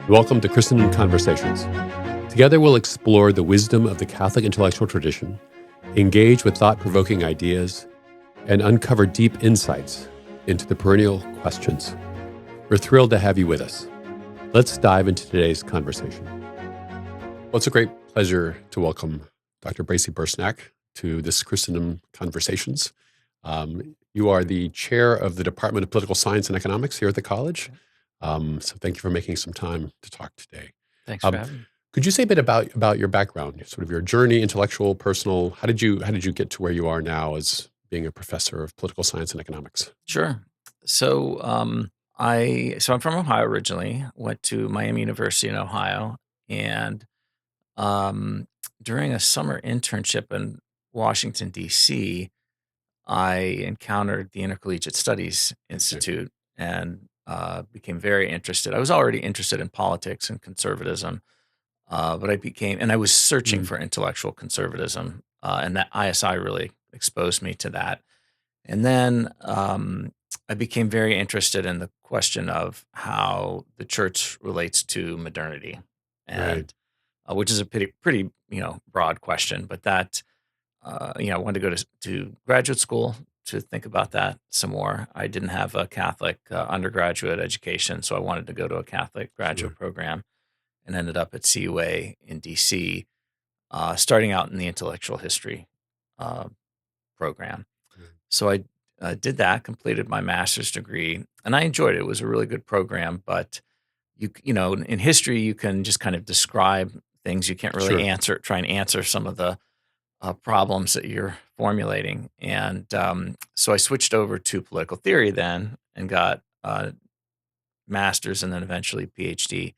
Welcome to Christendom Conversations. Together we'll explore the wisdom of the Catholic intellectual tradition, engage with thought-provoking ideas, and uncover deep insights into the perennial questions. We're thrilled to have you with us. Let's dive into today's conversation. Well, it's a great pleasure to welcome Dr. Bracy Bersnak to this Christendom Conversations. You are the chair of the Department of Political Science and Economics here at the college. So thank you for making some time to talk today. Thanks for having me. Could you say a bit about your background, sort of your journey, intellectual, personal? How did you get to where you are now as being a professor of political science and economics? Sure. So I'm from Ohio originally. Went to Miami University in Ohio, and during a summer internship in Washington D.C., I encountered the Intercollegiate Studies Institute and became very interested. I was already interested in politics and conservatism, but I was searching for intellectual conservatism, and that ISI really exposed me to that. And then I became very interested in the question of how the church relates to modernity, and which is a pretty broad question. But that I wanted to go to graduate school to think about that some more. I didn't have a Catholic undergraduate education, so I wanted to go to a Catholic graduate program, and ended up at CUA in DC, starting out in the intellectual history uh, program. So I did that, completed my master's degree, and I enjoyed it. It was a really good program, but in history, you can just kind of describe things. You can't really try and answer some of the problems that you're formulating. And so I switched over to political theory then and got a master's and then eventually Ph.D.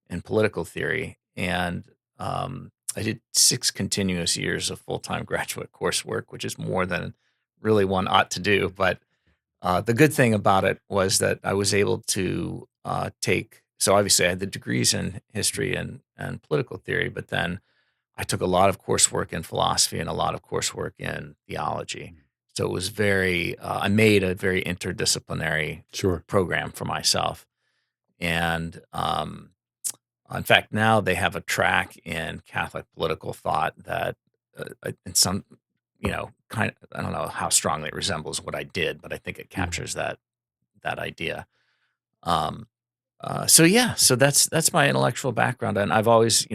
in political theory. And I did 6 continuous years of full-time graduate coursework, which is more than really one ought to do. But the good thing about it was that I was able to so obviously I had the degrees in history and political theory, but then I took a lot of coursework in philosophy and a lot of coursework in theology. So it was I made a very interdisciplinary program for myself. And in fact, now they have a track in Catholic political thought that in some, kind of, I don't know how strongly it resembles what I did, but I think it captures that idea. So that's my intellectual background. And I've always,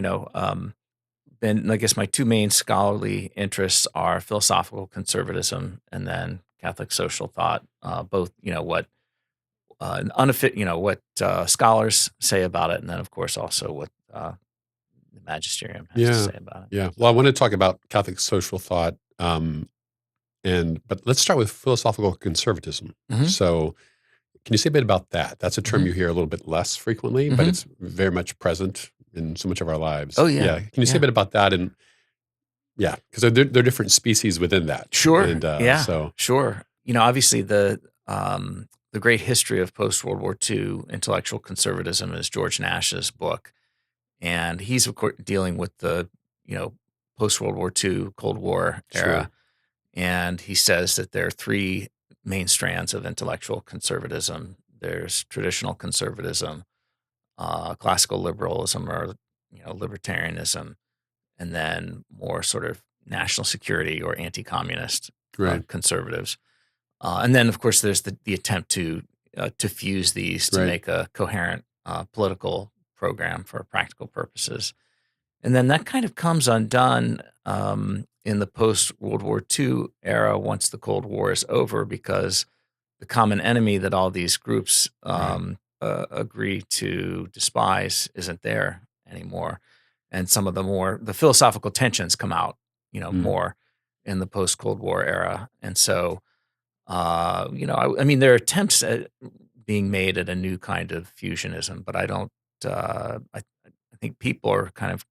been, I guess my 2 main scholarly interests are philosophical conservatism and then Catholic social thought, both, what what scholars say about it, and then of course also what the magisterium has to say about it. Yeah. Well, I want to talk about Catholic social thought, but let's start with philosophical conservatism. So, can you say a bit about that? That's a term you hear a little bit less frequently, but it's very much present in so much of our lives. Oh yeah. Can you say a bit about that? And because there are different species within that. Sure. And, Sure. Obviously the great history of post-World War II intellectual conservatism is George Nash's book. And he's, of course, dealing with the, post-World War II Cold War era. And he says that there are 3 main strands of intellectual conservatism. There's traditional conservatism, classical liberalism or, libertarianism, and then more sort of national security or anti-communist conservatives. And then, of course, there's the attempt to fuse these to make a coherent political program for practical purposes. And then that kind of comes undone in the post-World War II era once the Cold War is over, because the common enemy that all these groups agree to despise isn't there anymore. And some of the philosophical tensions come out, more in the post-Cold War era. And so, I mean, there are attempts at being made at a new kind of fusionism, but I don't, I think people are kind of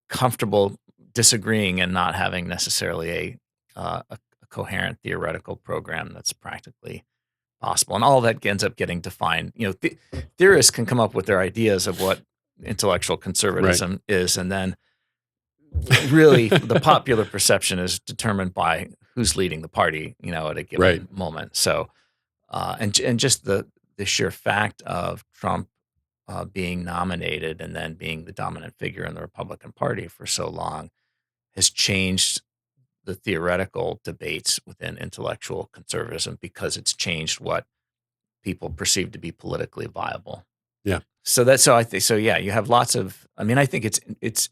comfortable disagreeing and not having necessarily a coherent theoretical program that's practically possible. And all that ends up getting defined. Theorists can come up with their ideas of what intellectual conservatism is, and then really the popular perception is determined by who's leading the party, at a given moment. So, and just the sheer fact of Trump being nominated and then being the dominant figure in the Republican Party for so long has changed the theoretical debates within intellectual conservatism because it's changed what people perceive to be politically viable. Yeah. So I think so. Yeah, you have lots of. I mean, I think it's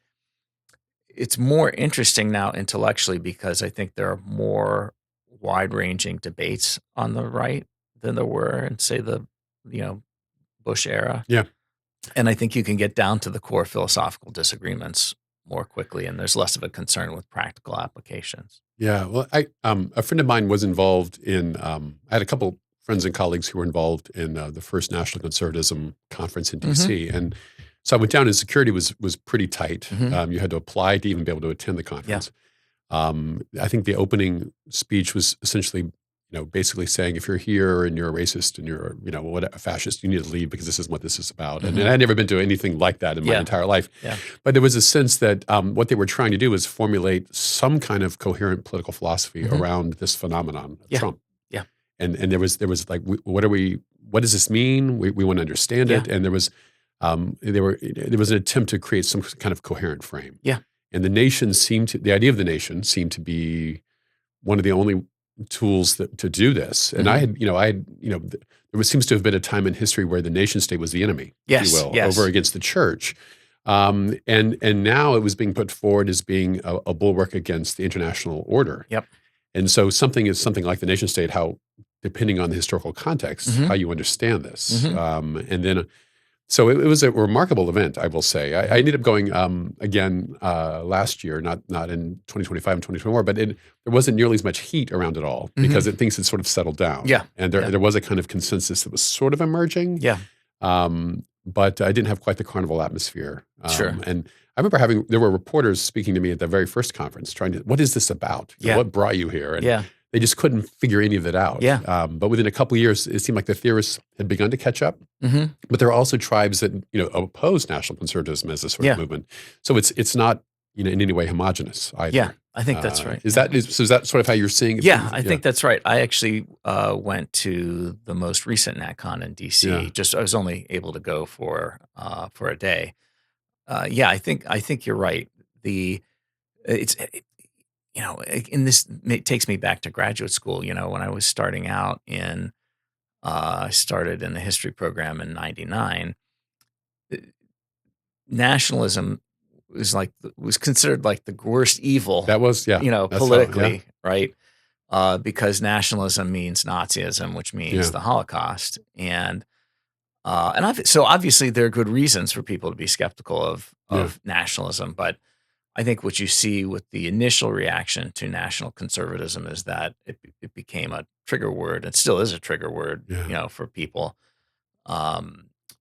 more interesting now intellectually because I think there are more wide-ranging debates on the right than there were in, say, the Bush era. Yeah. And I think you can get down to the core philosophical disagreements more quickly, and there's less of a concern with practical applications. Yeah. Well, a friend of mine was involved in, I had a couple friends and colleagues who were involved in the first National Conservatism conference in DC. And so I went down and security was pretty tight. You had to apply to even be able to attend the conference. I think the opening speech was essentially, basically saying if you're here and you're a racist and you're, a fascist, you need to leave because this isn't what this is about. And I'd never been to anything like that in my entire life. But there was a sense that what they were trying to do was formulate some kind of coherent political philosophy around this phenomenon of Trump. And there was like, what does this mean? We want to understand it. And there was an attempt to create some kind of coherent frame. And the idea of the nation seemed to be one of the only tools to do this. And there seems to have been a time in history where the nation state was the enemy, if you will, over against the church. And now it was being put forward as being a bulwark against the international order. And so something like the nation state, how, depending on the historical context, how you understand this. And then so it was a remarkable event, I will say. I ended up going again last year, not in 2025 and 2024, but there wasn't nearly as much heat around it all because things had sort of settled down. And there was a kind of consensus that was sort of emerging. But I didn't have quite the carnival atmosphere. And I remember there were reporters speaking to me at the very first conference what is this about? What brought you here? And they just couldn't figure any of it out. But within a couple of years, it seemed like the theorists had begun to catch up. But there are also tribes that oppose national conservatism as a sort of movement. So it's not in any way homogenous either. I think that's right. Is that sort of how you're seeing it? I think that's right. I actually went to the most recent NatCon in DC. I was only able to go for a day. I think you're right. It takes me back to graduate school. When I was starting out I started in the history program in '99. Nationalism was considered like the worst evil. That was politically, right? Because nationalism means Nazism, which means the Holocaust, and so obviously there are good reasons for people to be skeptical of nationalism, but I think what you see with the initial reaction to national conservatism is that it became a trigger word. It still is a trigger word, for people.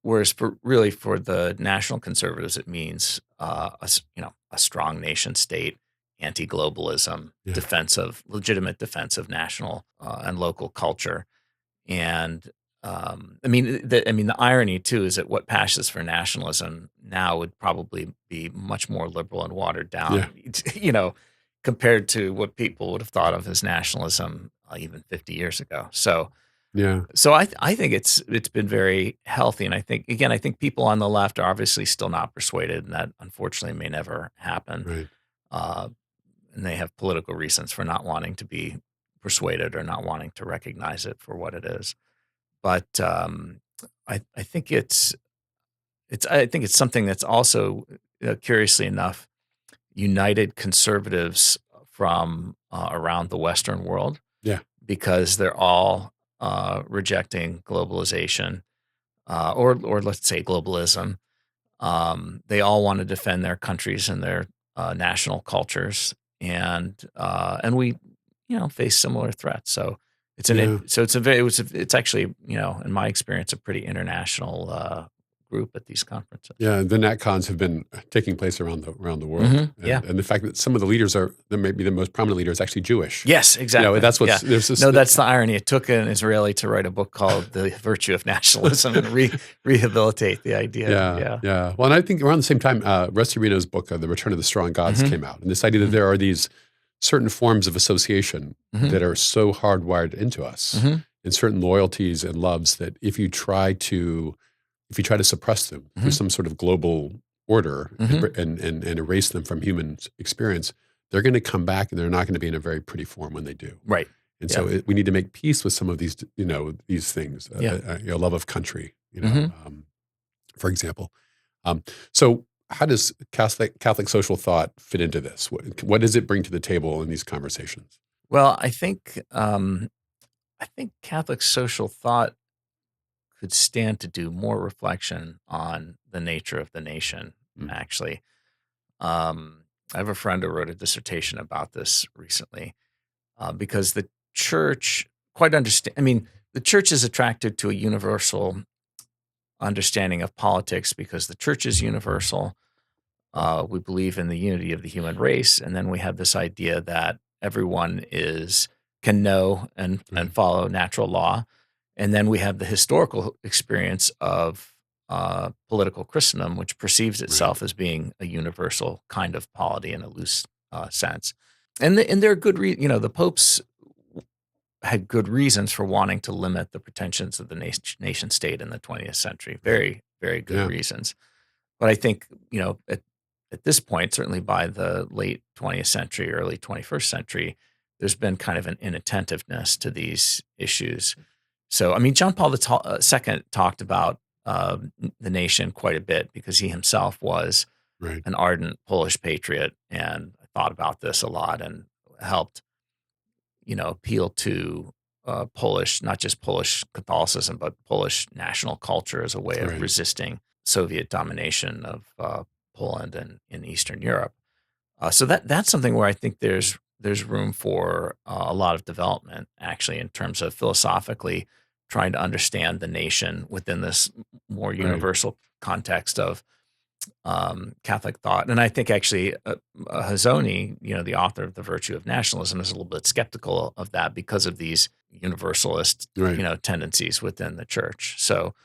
Whereas for the national conservatives, it means a strong nation state, anti-globalism, legitimate defense of national and local culture, and the irony too is that what passes for nationalism now would probably be much more liberal and watered down, compared to what people would have thought of as nationalism even 50 years ago. So I think it's been very healthy, and I think people on the left are obviously still not persuaded, and that unfortunately may never happen. And they have political reasons for not wanting to be persuaded or not wanting to recognize it for what it is. But I think it's something that's also curiously enough united conservatives from around the Western world. Because they're all rejecting globalization or let's say globalism. They all want to defend their countries and their national cultures, and we face similar threats. So. It's actually, in my experience, a pretty international group at these conferences. The NatCons have been taking place around the world. And the fact that some of the leaders maybe the most prominent leader is actually Jewish. Yes, exactly. That's what's there's this. No, that's the irony. It took an Israeli to write a book called "The Virtue of Nationalism" and rehabilitate the idea. Well, and I think around the same time, Rusty Reno's book, "The Return of the Strong Gods," came out, and this idea that there are these certain forms of association that are so hardwired into us, and certain loyalties and loves that if you try to if you try to suppress them through Mhm. some sort of global order Mhm. and erase them from human experience, they're going to come back and they're not going to be in a very pretty form when they do. Right. And Yeah. so we need to make peace with some of these, these things, Yeah. love of country, Mhm. for example. Um, so how does Catholic social thought fit into this? What does it bring to the table in these conversations? Well, I think Catholic social thought could stand to do more reflection on the nature of the nation, Mm, actually. Um, I have a friend who wrote a dissertation about this recently, because the church quite understand. I mean, the church is attracted to a universal understanding of politics because the church is universal. We believe in the unity of the human race, and then we have this idea that everyone is can know and right, follow natural law, and then we have the historical experience of political Christendom, which perceives right, itself as being a universal kind of polity in a loose sense. And there are good the popes had good reasons for wanting to limit the pretensions of the nation state in the 20th century. right. Very, very good Yeah, reasons. But I think, at this point, certainly by the late 20th century, early 21st century, there's been kind of an inattentiveness to these issues. So, I mean, John Paul II talked about the nation quite a bit because he himself was right, an ardent Polish patriot and thought about this a lot and helped, appeal to Polish, not just Polish Catholicism, but Polish national culture as a way of right, resisting Soviet domination of Poland and in Eastern Europe. So that's something where I think there's room for a lot of development, actually, in terms of philosophically trying to understand the nation within this more right. universal context of Catholic thought. And I think actually Hazoni, the author of The Virtue of Nationalism, is a little bit skeptical of that because of these universalist, Right. tendencies within the church. So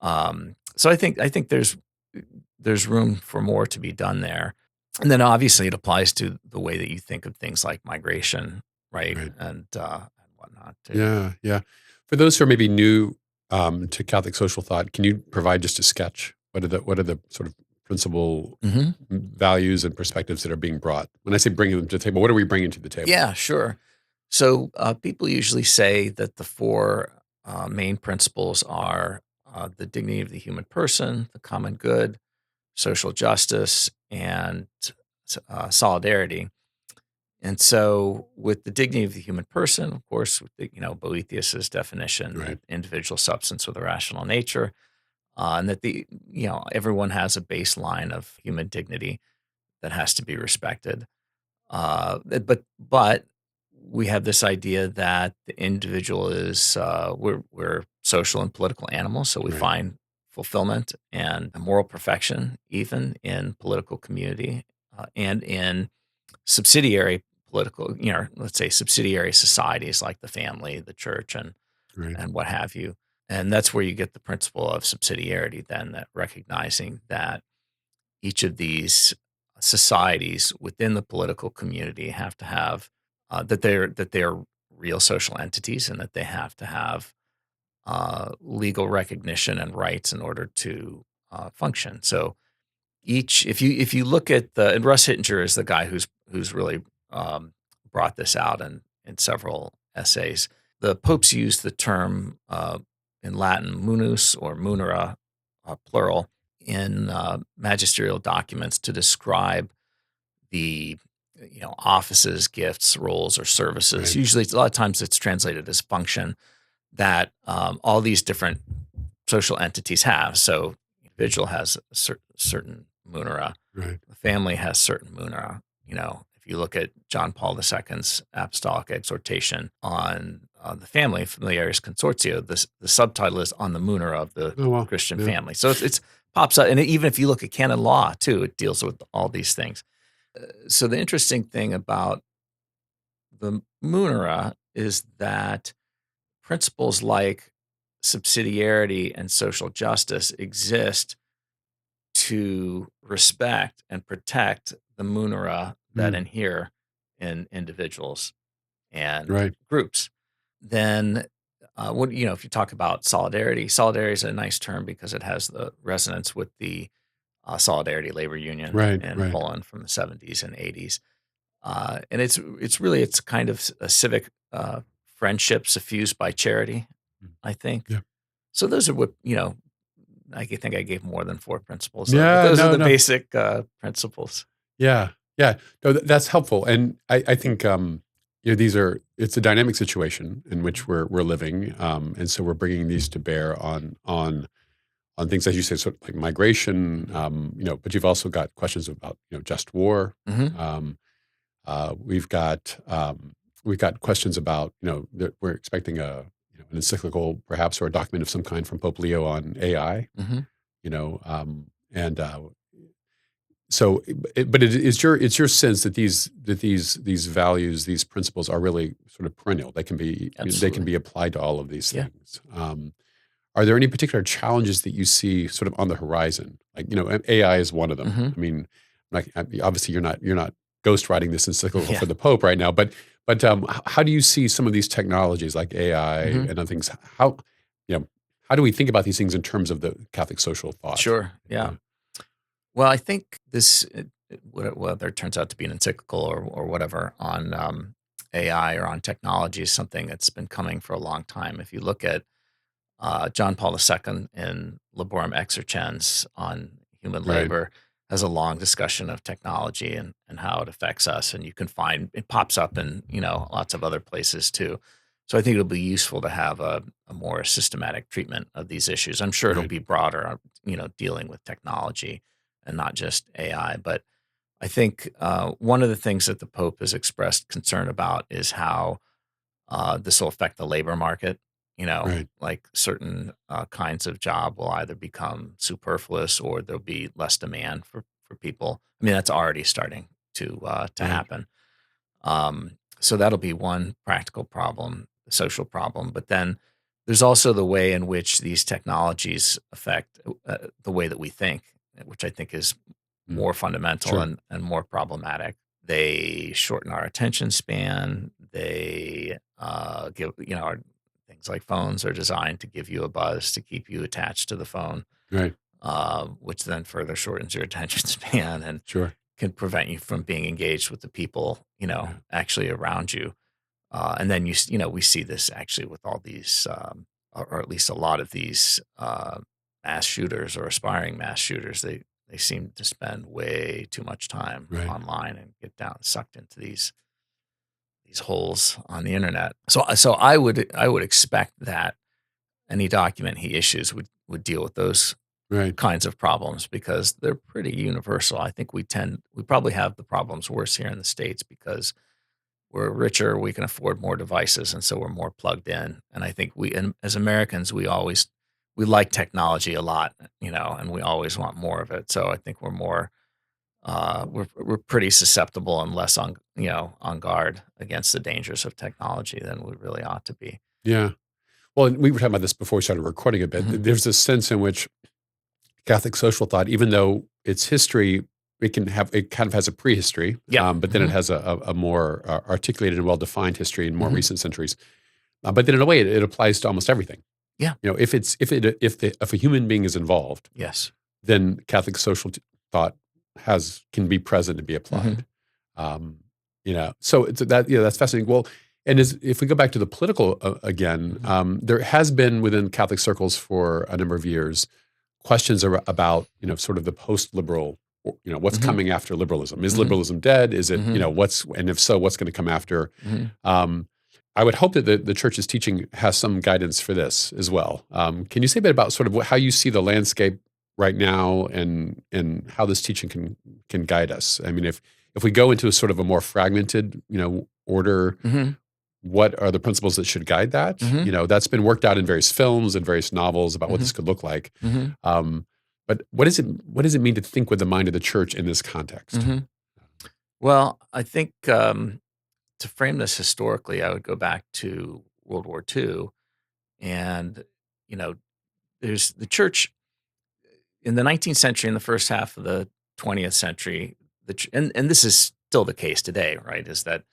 I think there's room for more to be done there. And then obviously it applies to the way that you think of things like migration, right? Right. And whatnot too. Yeah. Yeah. For those who are maybe new to Catholic social thought, can you provide just a sketch? What are the sort of principal Hmm. values and perspectives that are being brought? When I say bringing them to the table, what are we bringing to the table? Yeah, sure. So people usually say that the four main principles are the dignity of the human person, the common good, social justice, and solidarity. And so, with the dignity of the human person, of course, with Boethius's definition that Right. individual substance with a rational nature, and that everyone has a baseline of human dignity that has to be respected. But we have this idea that the individual is we're social and political animals, so we Right. find fulfillment and moral perfection even in political community and in subsidiary political, let's say subsidiary societies like the family, the church, Right. and what have you. And that's where you get the principle of subsidiarity, then that recognizing that each of these societies within the political community have to have that they're real social entities and that they have to have legal recognition and rights in order to function. So if you look at and Russ Hittinger is the guy who's really brought this out in several essays. The popes use the term in Latin munus or munera, plural, in magisterial documents to describe the offices, gifts, roles, or services. Right. Usually, a lot of times it's translated as function that all these different social entities have. So, individual has a certain munera, Right. the family has certain munera. If you look at John Paul II's apostolic exhortation on the family, Familiaris Consortio, the subtitle is on the munera of the Oh well. Christian Yeah. family. So it's pops up, and even if you look at canon law too, it deals with all these things. So the interesting thing about the munera is that principles like subsidiarity and social justice exist to respect and protect the munera that Mm, inhere in individuals and right. groups. Then if you talk about solidarity is a nice term because it has the resonance with the Solidarity labor union Right, in right. Poland from the 70s and 80s. And it's kind of a civic friendship suffused by charity, Mm. I think. Yeah. So those are what, I think I gave more than 4 principles, but Yeah, those are no, the no. basic principles. Yeah, yeah. No, that's helpful, and I think it's a dynamic situation in which we're living, and so we're bringing these to bear on things as you say, sort of like migration, Mhm. but you've also got questions about just war. Mhm. Um, we've got questions about that we're expecting an encyclical perhaps or a document of some kind from Pope Leo on AI. Mhm. And So, but it's your sense that these values, these principles are really sort of perennial. They can be Absolutely. applied to all of these Yeah. things. Are there any particular challenges that you see sort of on the horizon? Like AI is one of them. Mhm. I mean, obviously you're not ghostwriting this encyclical Yeah. for the Pope right now, but how do you see some of these technologies like AI Mhm. and other things? You know how do we think about these things in terms of the Catholic social thought? Sure. Yeah. Yeah, Well, I think whether it turns out to be an encyclical or whatever on AI or on technology is something that's been coming for a long time. If you look at John Paul II in Laborem Exercens on human right, labor has a long discussion of technology and how it affects us. And you can find it pops up in, lots of other places too. So I think it'll be useful to have a more systematic treatment of these issues. I'm sure it'll right, be broader, dealing with technology and not just AI. But I think one of the things that the Pope has expressed concern about is how this will affect the labor market. right, Like certain kinds of job will either become superfluous or there'll be less demand for people. I mean, that's already starting to right, happen. So that'll be one practical problem, social problem. But then there's also the way in which these technologies affect the way that we think, which I think is mm, more fundamental sure, and more problematic. They shorten our attention span. They give, things like phones are designed to give you a buzz to keep you attached to the phone, right, which then further shortens your attention span and sure. can prevent you from being engaged with the people, Yeah, actually around you. And then we see this actually with all these, or at least a lot of these mass shooters or aspiring mass shooters. They seem to spend way too much time right. online and get down sucked into these holes on the internet. So I would expect that any document he issues would deal with those Right. kinds of problems because they're pretty universal. I think we probably have the problems worse here in the States because we're richer, we can afford more devices, and so we're more plugged in. And I think and as Americans, we like technology a lot, and we always want more of it. So I think we're pretty susceptible and less on guard against the dangers of technology than we really ought to be. Yeah. Well, and we were talking about this before we started recording a bit. Hmm. There's this sense in which Catholic social thought, even though its history, it kind of has a prehistory, Yeah. but then it Hmm. has a more articulated and well-defined history in more Hmm. recent centuries. But then in a way, it applies to almost everything. Yeah. If a human being is involved, Yes. then Catholic social thought can be present and be Hmm. applied. Um, so that's fascinating. Well, and if we go back to the political again, Hmm. there has been within Catholic circles for a number of years questions about sort of the post-liberal, what's Hmm. coming after liberalism. Is Hmm. liberalism dead? Is it Hmm. and if so, what's going to come after? Hmm. Um, I would hope that the church's teaching has some guidance for this as well. Can you say a bit about sort of how you see the landscape right now and how this teaching can guide us? I mean, if we go into a sort of a more fragmented, order, Hmm. what are the principles that should guide that? Hmm. That's been worked out in various films and various novels about what Hmm. this could look like. Hmm. Um, but what does it mean to think with the mind of the church in this context? Hmm. Well, I think to frame this historically, I would go back to World War II, and you know, there's the church in the 19th century, in the first half of the 20th century, and this is still the case today, right? Is that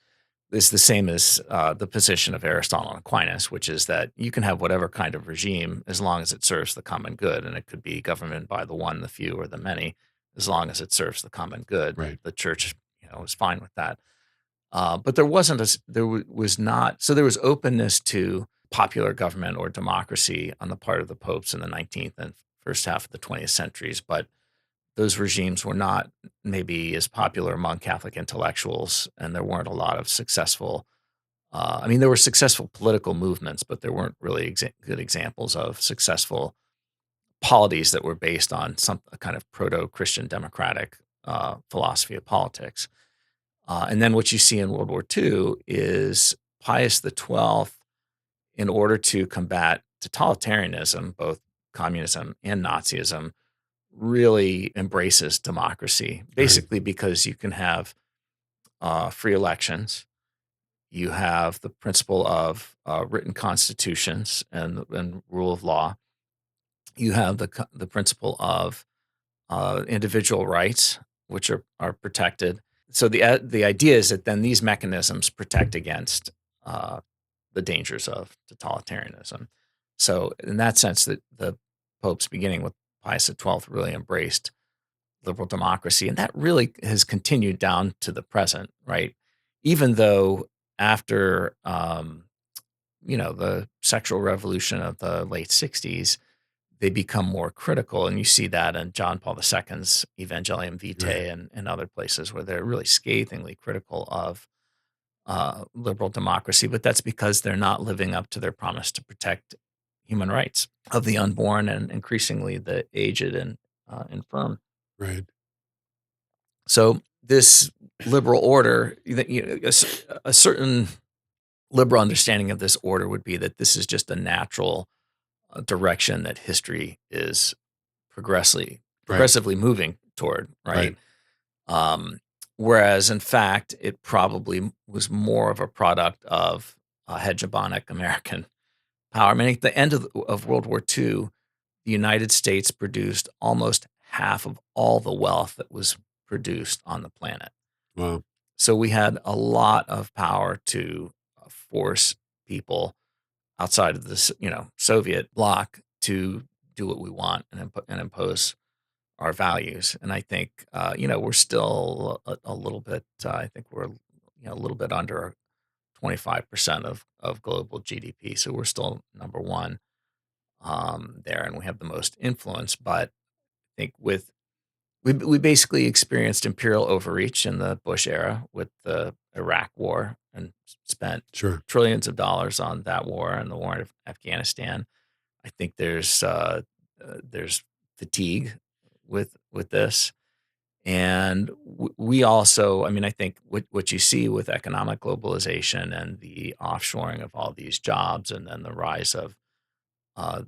is the same as the position of Aristotle and Aquinas, which is that you can have whatever kind of regime as long as it serves the common good, and it could be government by the one, the few, or the many, as long as it serves the common good. Right. The church, was fine with that. But there wasn't was not, so there was openness to popular government or democracy on the part of the popes in the 19th and first half of the 20th centuries, but those regimes were not maybe as popular among Catholic intellectuals, and there weren't a lot of successful. There were successful political movements, but there weren't really good examples of successful polities that were based on a kind of proto-Christian democratic philosophy of politics. And then what you see in World War II is Pius XII, in order to combat totalitarianism, both communism and Nazism, really embraces democracy, basically because you can have free elections. You have the principle of written constitutions and rule of law. You have the principle of individual rights, which are protected. So the idea is that then these mechanisms protect against the dangers of totalitarianism. So in that sense, that the popes, beginning with Pius XII, really embraced liberal democracy, and that really has continued down to the present, right? Even though after the sexual revolution of the late '60s, they become more critical, and you see that in John Paul II's Evangelium Vitae and other places where they're really scathingly critical of liberal democracy, but that's because they're not living up to their promise to protect human rights of the unborn and increasingly the aged and infirm. Right. So this liberal order, a certain liberal understanding of this order would be that this is just a natural direction that history is progressively moving toward, right? Whereas in fact, it probably was more of a product of hegemonic American power. At the end of World War II, the United States produced almost half of all the wealth that was produced on the planet. Wow. So we had a lot of power to force people outside of this, Soviet bloc to do what we want and impose our values. And I think, we're still a little bit. I think we're, a little bit under 25% of global GDP. So we're still number one there, and we have the most influence. But I think we basically experienced imperial overreach in the Bush era with the Iraq War and spent trillions of dollars on that war and the war in Afghanistan. I think there's fatigue with this, and we also. I think what you see with economic globalization and the offshoring of all these jobs, and then the rise of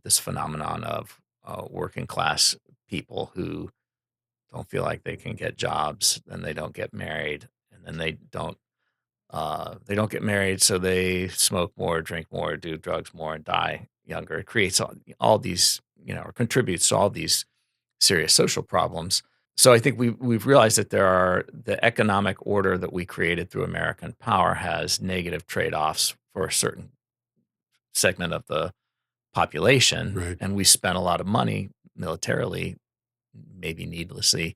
this phenomenon of working class people who don't feel like they can get jobs, then they don't get married, and then they don't get married, so they smoke more, drink more, do drugs more, and die younger. It creates all these, or contributes to all these serious social problems. So I think we've realized that the economic order that we created through American power has negative trade-offs for a certain segment of the population, and we spent a lot of money militarily, maybe needlessly,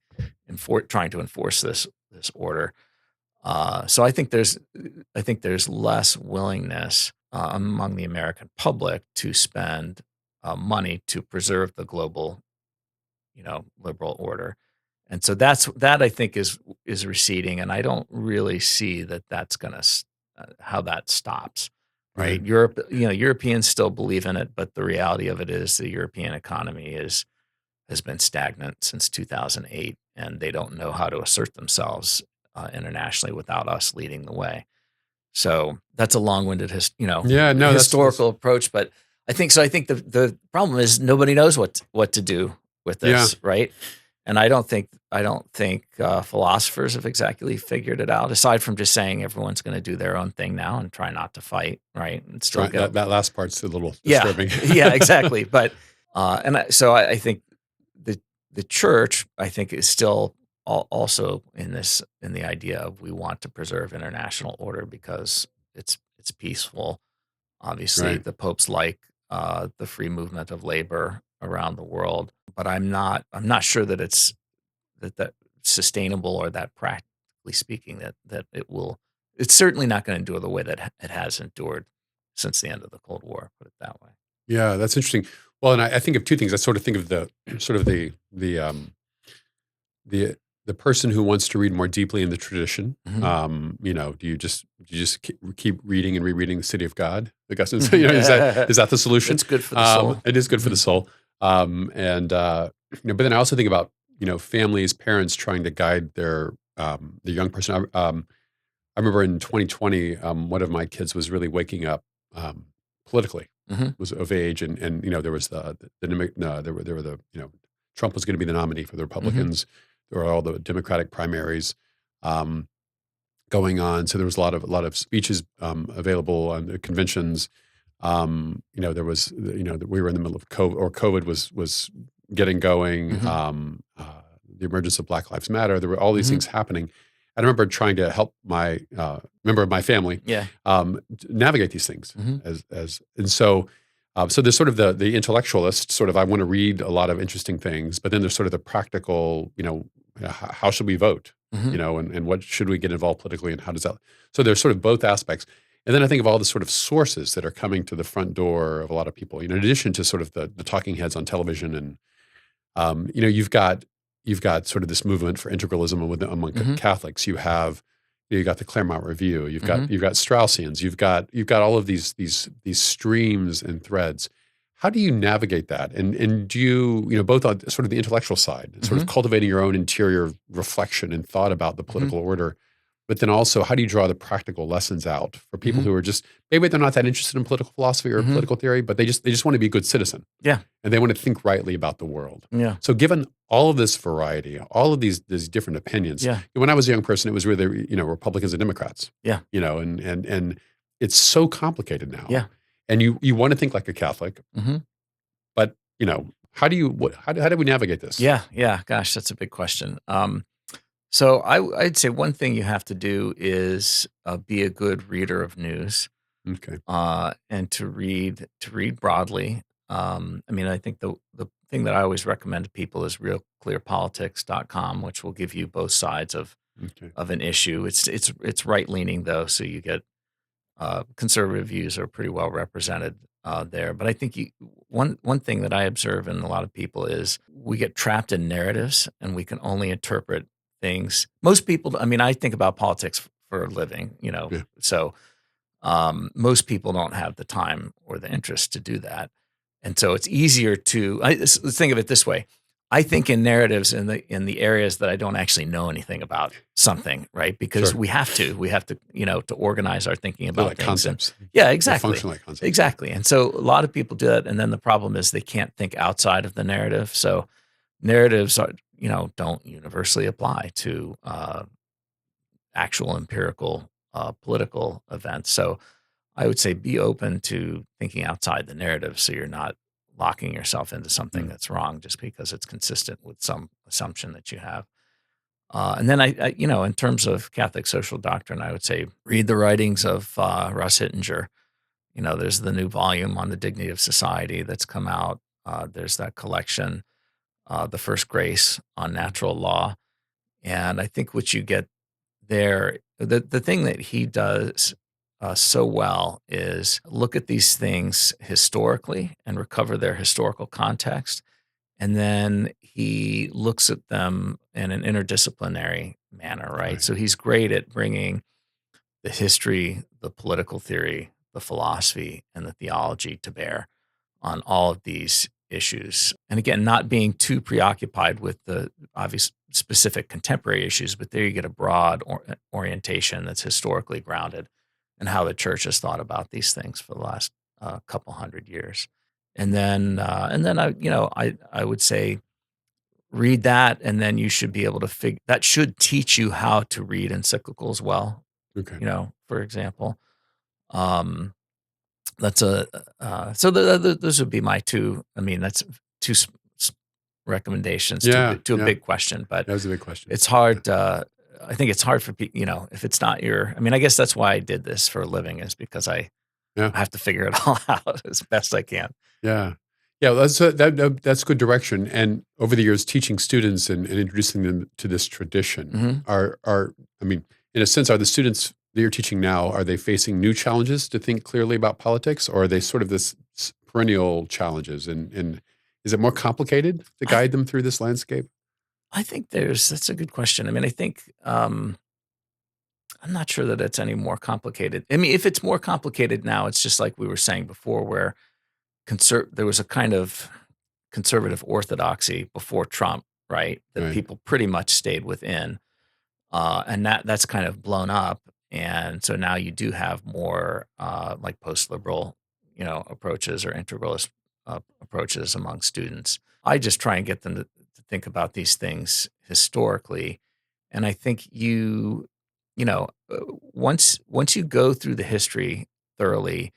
trying to enforce this order. So I think there's less willingness among the American public to spend money to preserve the global, liberal order, and so that I think is receding, and I don't really see that that's going to how that stops. Right, Europeans still believe in it, but the reality of it is the European economy has been stagnant since 2008, and they don't know how to assert themselves internationally without us leading the way. So that's a long-winded, historical approach. But I think so. I think the problem is nobody knows what to do with this, right? And I don't think philosophers have exactly figured it out. Aside from just saying everyone's going to do their own thing now and try not to fight, right? And still that last part's a little disturbing. Yeah, exactly. But I think the church, I think, is still also in the idea of we want to preserve international order because it's peaceful. Obviously, Right. the popes like the free movement of labor around the world, but I'm not sure that that sustainable or that practically speaking that it will. It's certainly not going to endure the way that it has endured since the end of the Cold War. Put it that way. Yeah, that's interesting. Well, and I think of two things. I sort of think of the sort of the the person who wants to read more deeply in the tradition. Hmm. Do you just keep reading and rereading The City of God? Augustine's, is that the solution? It's good for the soul. It is good for the Hmm. soul. But then I also think about families, parents trying to guide the young person. I remember in 2020, one of my kids was really waking up politically, Hmm. was of age, and there was no, there were Trump was going to be the nominee for the Hmm. Republicans. There were all the Democratic primaries um, going on, so there was a lot of speeches available on the conventions. There was we were in the middle of COVID, or COVID was getting going. Hmm. The emergence of Black Lives Matter. There were all these Hmm. things happening. I remember trying to help my member of my family Yeah. navigate these things Hmm. so there's sort of the intellectualist sort of, I want to read a lot of interesting things, but then there's sort of the practical, how should we vote, Hmm. and what should we get involved politically, and how does that? So there's sort of both aspects, and then I think of all the sort of sources that are coming to the front door of a lot of people. In addition to sort of the talking heads on television, and you've got sort of this movement for integralism among Hmm. Catholics. You got the Claremont Review. You've got Hmm. you've got Straussians. You've got all of these streams and threads. How do you navigate that? And do you both on sort of the intellectual side, sort Hmm. of cultivating your own interior reflection and thought about the Hmm. political order, but then also how do you draw the practical lessons out for people Hmm. who are just, maybe they're not that interested in political philosophy or Hmm. political theory, but they just want to be a good citizen, Yeah. and they want to think rightly about the world. Yeah. So, given all of this variety, all of these different opinions, Yeah. when I was a young person, it was really Republicans and Democrats, Yeah. and it's so complicated now, Yeah. and you want to think like a Catholic, Hmm. but how do we navigate this? Yeah. Yeah. Gosh, that's a big question. So I'd say one thing you have to do is be a good reader of news, Okay, and to read broadly. I mean, I think the thing that I always recommend to people is realclearpolitics.com, which will give you both sides of okay, of an issue. It's right leaning though, so you get conservative views are pretty well represented there. But I think one thing that I observe in a lot of people is we get trapped in narratives and we can only interpret things. Most people, I mean, I think about politics for a living, yeah, so most people don't have the time or the interest to do that. And so it's easier to let's think of it this way. I think in narratives in the areas that I don't actually know anything about something, right? Because sure. we have to, to organize our thinking They're about like things. And concepts. yeah, They exactly. function like concepts. Yeah. Exactly. And so a lot of people do that. And then the problem is they can't think outside of the narrative. So narratives don't universally apply to actual empirical political events. So I would say be open to thinking outside the narrative so you're not locking yourself into something Mm, that's wrong just because it's consistent with some assumption that you have. And then in terms of Catholic social doctrine, I would say read the writings of Russ Hittinger. There's the new volume on the dignity of society that's come out. There's that collection, The First Grace on mm, Natural Law. And I think what you get there, the thing that he does so well is look at these things historically and recover their historical context. And then he looks at them in an interdisciplinary manner, right? right. So he's great at bringing the history, the political theory, the philosophy, and the theology to bear on all of these issues. And again, not being too preoccupied with the obvious specific contemporary issues, but there you get a broad orientation that's historically grounded in how the church has thought about these things for the last couple hundred years. And then I would say read that, and then you should be able to figure that should teach you how to read encyclicals well. Okay. For example, um, that's a so those would be my two. I mean, that's two recommendations Yeah, to a yeah, big question, but that was a big question. it's hard. I think it's hard for people, if it's not your. I mean, I guess that's why I did this for a living, is because I Yeah, have to figure it all out as best I can. yeah, yeah. That's good direction. And over the years, teaching students and introducing them to this tradition Hmm. are I mean, in a sense, are the students that you're teaching now, are they facing new challenges to think clearly about politics, or are they sort of this perennial challenges? And is it more complicated to I guide them through this landscape? I think that's a good question. I mean, I think I'm not sure that it's any more complicated. I mean, if it's more complicated now, it's just like we were saying before, where there was a kind of conservative orthodoxy before Trump, right? That Right. people pretty much stayed within, and that's kind of blown up, and so now you do have more like post-liberal, approaches or integralist approaches among students. I just try and get them to think about these things historically, and I think once you go through the history thoroughly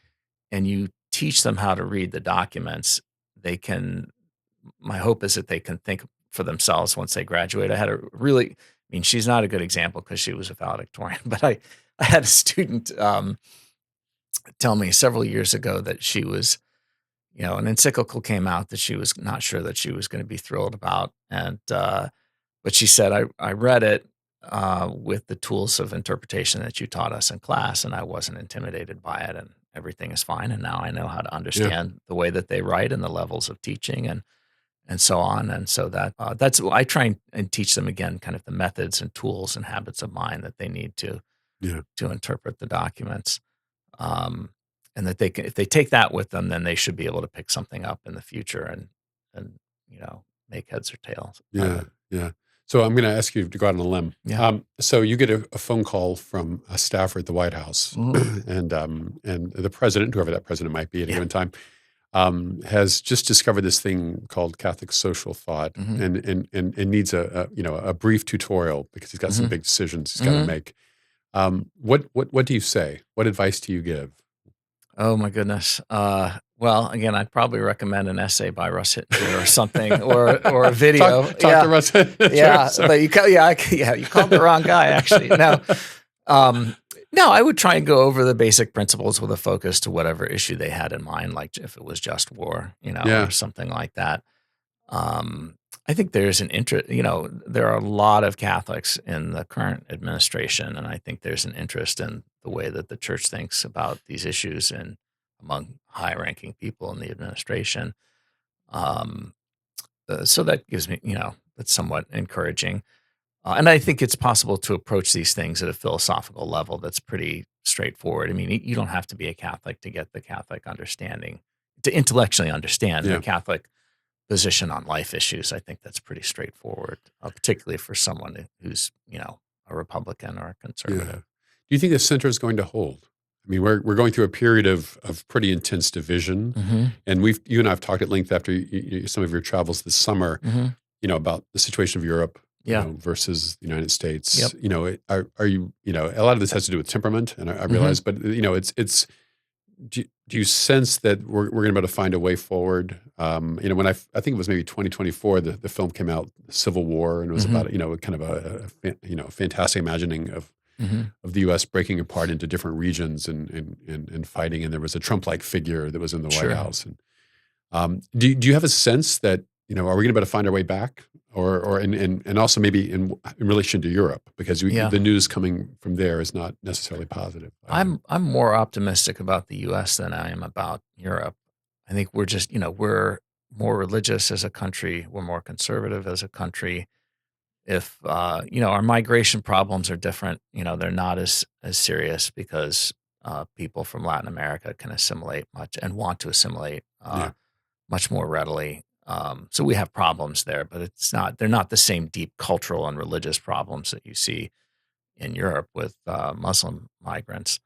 and you teach them how to read the documents, they can. My hope is that they can think for themselves once they graduate. I mean, she's not a good example because she was a valedictorian, but I had a student tell me several years ago that she was, an encyclical came out that she was not sure that she was going to be thrilled about. But she said, I read it with the tools of interpretation that you taught us in class, and I wasn't intimidated by it, and everything is fine. And now I know how to Yeah. understand the way that they write and the levels of teaching and so on. And so that's I try and teach them again, kind of the methods and tools and habits of mind that they need Yeah. to interpret the documents. Um, and that they can, if they take that with them, then they should be able to pick something up in the future and make heads or tails of Yeah, it. yeah. So I'm going to ask you to go out on a limb. Yeah. So you get a phone call from a staffer at the White House, Mhm. and the president, whoever that president might be at a Yeah. given time, has just discovered this thing called Catholic social thought, Hmm. and needs a brief tutorial because he's got some Hmm. big decisions he's got to Hmm. make. What do you say? What advice do you give? Oh my goodness. Well, again, I'd probably recommend an essay by Russ Hittinger or something, or a video. Talk to Yeah, Russ. Sure, yeah. so, But you called the wrong guy actually. No, no. I would try and go over the basic principles with a focus to whatever issue they had in mind, like if it was just war, or yeah, something like that. Um, I think there's an interest. There are a lot of Catholics in the current administration, and I think there's an interest in the way that the church thinks about these issues and among high-ranking people in the administration. Um, so that gives me, that's somewhat encouraging. And I think it's possible to approach these things at a philosophical level that's pretty straightforward. I mean, you don't have to be a Catholic to get the Catholic understanding, to intellectually understand the yeah. Catholic position on life issues. I think that's pretty straightforward, particularly for someone who's, a Republican or a Yeah. conservative. Do you think the center is going to hold? I mean, we're going through a period of pretty intense division, Hmm. and you and I have talked at length after some of your travels this summer, Hmm. about the situation of Europe, Yeah. versus the United States. Yep. Are you, a lot of this has to do with temperament, and I Hmm. realize, but it's. Do you sense that we're going to be able to find a way forward? When I think it was maybe 2024, the film came out, Civil War, and it was Hmm. about kind of a fantastic imagining Hmm. of the U.S. breaking apart into different regions and fighting. And there was a Trump-like figure that was in the White Sure. House. And do you have a sense that are we going to be able to find our way back, and also maybe in relation to Europe, because Yeah. the news coming from there is not necessarily positive either. I'm more optimistic about the U.S. than I am about Europe. I think we're more religious as a country. We're more conservative as a country. If our migration problems are different, they're not as serious because people from Latin America can assimilate much and want to assimilate Yeah, much more readily. So we have problems there, but they're not the same deep cultural and religious problems that you see in Europe with Muslim migrants.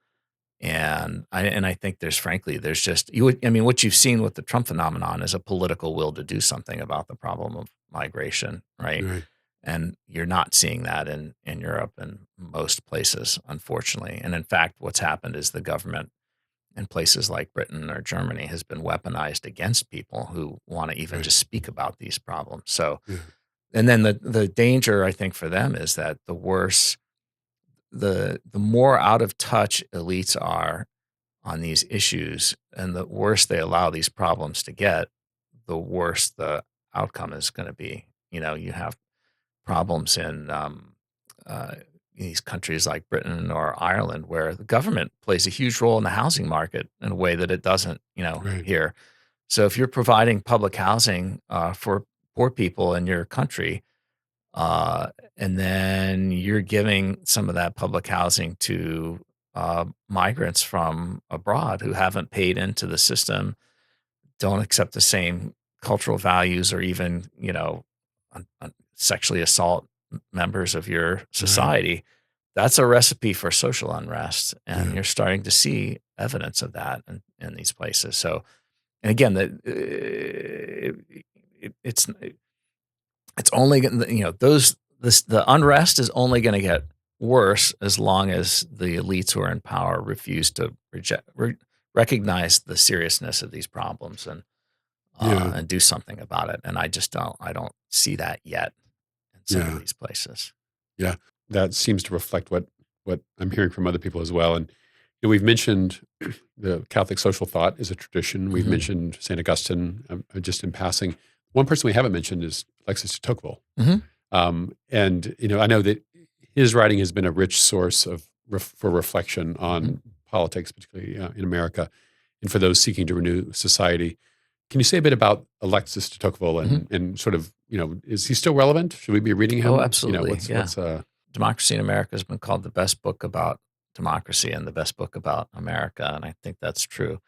And I think there's just what you've seen with the Trump phenomenon is a political will to do something about the problem of migration, right? right. And you're not seeing that in Europe and most places, unfortunately. And in fact, what's happened is the government in places like Britain or Germany has been weaponized against people who want to even Right. just speak about these problems. So, Yeah. and then the danger I think for them is that the worse, the more out of touch elites are on these issues, and the worse they allow these problems to get, the worse the outcome is going to be. You have problems in these countries like Britain or Ireland, where the government plays a huge role in the housing market in a way that it doesn't, Right. here. So if you're providing public housing for poor people in your country, and then you're giving some of that public housing to migrants from abroad who haven't paid into the system, don't accept the same cultural values, or even, sexually assault members of your Right. society, that's a recipe for social unrest. And Yeah. you're starting to see evidence of that in these places. So, and again, it's only the unrest is only going to get worse as long as the elites who are in power refuse to recognize the seriousness of these problems Yeah. and do something about it. And I don't see that yet in some of Yeah. these places. Yeah. That seems to reflect what I'm hearing from other people as well. And we've mentioned the Catholic social thought is a tradition. We've Hmm. mentioned St. Augustine just in passing. One person we haven't mentioned is Alexis de Tocqueville. Hmm. And I know that his writing has been a rich source for reflection Hmm. on politics, particularly in America, and for those seeking to renew society. Can you say a bit about Alexis de Tocqueville Hmm. and sort of, is he still relevant? Should we be reading Oh, him? absolutely. Yeah. What's Democracy in America has been called the best book about democracy and the best book about America. And I think that's true.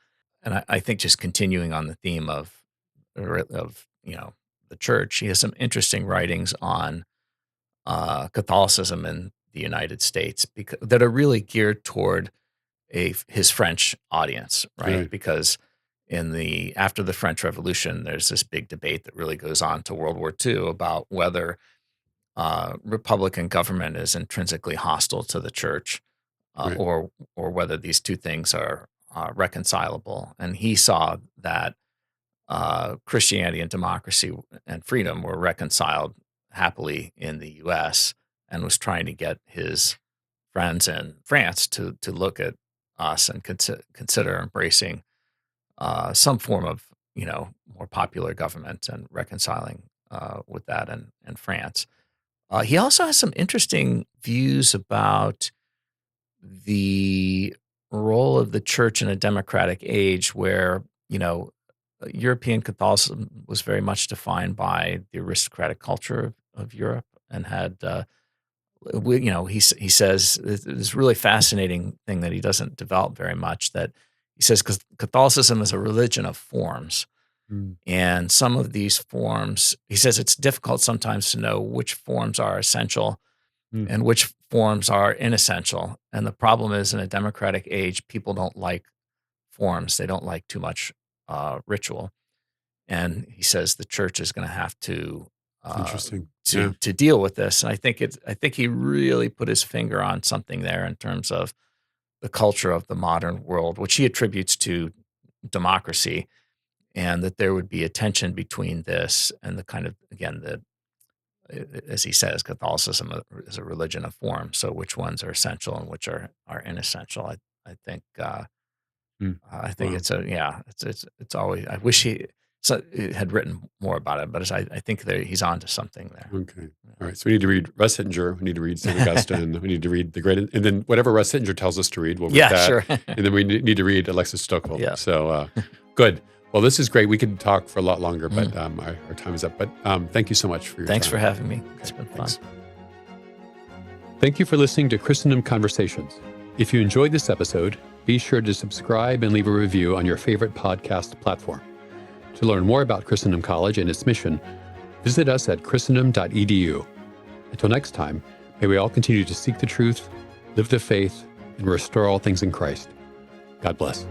And I think just continuing on the theme of the church, he has some interesting writings on Catholicism in the United States that are really geared toward his French audience, right? right? Because after the French Revolution, there's this big debate that really goes on to World War II about whether Republican government is intrinsically hostile to the church, Right. or whether these two things are reconcilable. And he saw that Christianity and democracy and freedom were reconciled happily in the U.S., and was trying to get his friends in France to look at us and consider embracing some form of more popular government and reconciling with that in France. He also has some interesting views about the role of the church in a democratic age where, European Catholicism was very much defined by the aristocratic culture of Europe, and had, he says this really fascinating thing that he doesn't develop very much, that he says Catholicism is a religion of forms. Mm, And some of these forms, he says it's difficult sometimes to know which forms are essential mm, and which forms are inessential. And the problem is, in a democratic age, people don't like forms. They don't like too much ritual. And he says the church is going to have to it's uh, interesting. to Yeah. to deal with this. And I think he really put his finger on something there in terms of the culture of the modern world, which he attributes to democracy, and that there would be a tension between this and the kind of, again, as he says, Catholicism is a religion of form. So which ones are essential and which are inessential? I think Mm. I think Wow. it's always. I wish he had written more about it, but I think he's on to something there. Okay. All right. So we need to read Russ Hittinger. We need to read St. Augustine. We need to read the great, and then whatever Russ Hittinger tells us to read, we'll read Yeah, that. sure. And then we need to read Alexis Stocqueville. Yeah. So good. Well, this is great. We could talk for a lot longer, but Mm. our time is up. But thank you so much for your Thanks time. for having me. It's Okay, been fun. thanks. Thank you for listening to Christendom Conversations. If you enjoyed this episode, be sure to subscribe and leave a review on your favorite podcast platform. To learn more about Christendom College and its mission, visit us at christendom.edu. Until next time, may we all continue to seek the truth, live the faith, and restore all things in Christ. God bless.